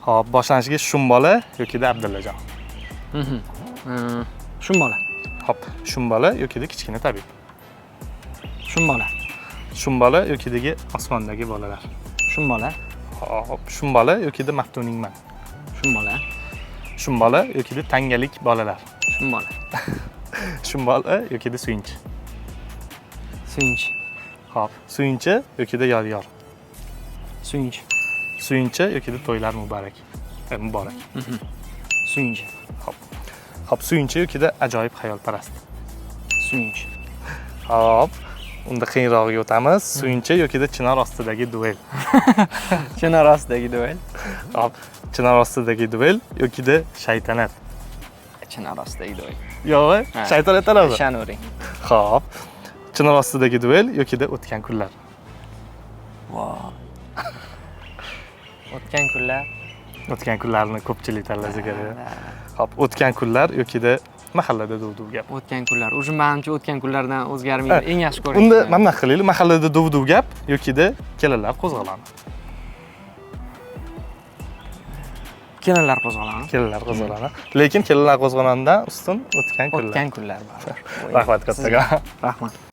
Hop, boshlanishiga Shumbola yoki Abdullajon. Shumbola. Hop, Shumbola yoki kichkina tabib. Shumbola. Shumbola yoki osmondagi bolalar. Shumbola. Hop, Shumbola yoki Maftuningman. Shumbola. Shumbola yoki tangalik bolalar. Shumbola. Shumbola yoki Suyunchi. Suyunchi. Hop, Suyunchi yoki Yodgor. Suyunchi. Suyunchi yoki to'ylar muborak. Muborak. Suyunchi. Hop, Suyunchi yoki ajoyib xayolparast. Suyunchi. Hop, unda qiyinrog'iga o'tamiz. Suyunchi yoki chinor ostidagi duel. Chinor ostidagi duel. Hop, chinor ostidagi duel yoki shaytanat. Chinor ostidagi duel. Yo'q, shaytonat talab. Shanuri. Hop, chinor ostidagi duel yoki o'tgan kunlar. Voy. O'tgan kunlar. O'tgan kunlarni ko'pchilik tanlasa kerak. Hop, o'tgan kunlar yoki mahallada duv-duv gap. O'tgan kunlar. O'sha menimcha o'tgan kunlardan o'zgarmaydi. Eng yaxshi ko'rishim. Unda mana bunaqa qilaylik, mahallada duv-duv gap yoki kelinlar qo'zg'oloni. Kelinlar qo'zg'oloni. Kelinlar qo'zg'oloni. Lekin kelinlar qo'zg'olonidan ustun o'tgan kunlar. O'tgan kunlar bor. Rahmat kattaga. Rahmat.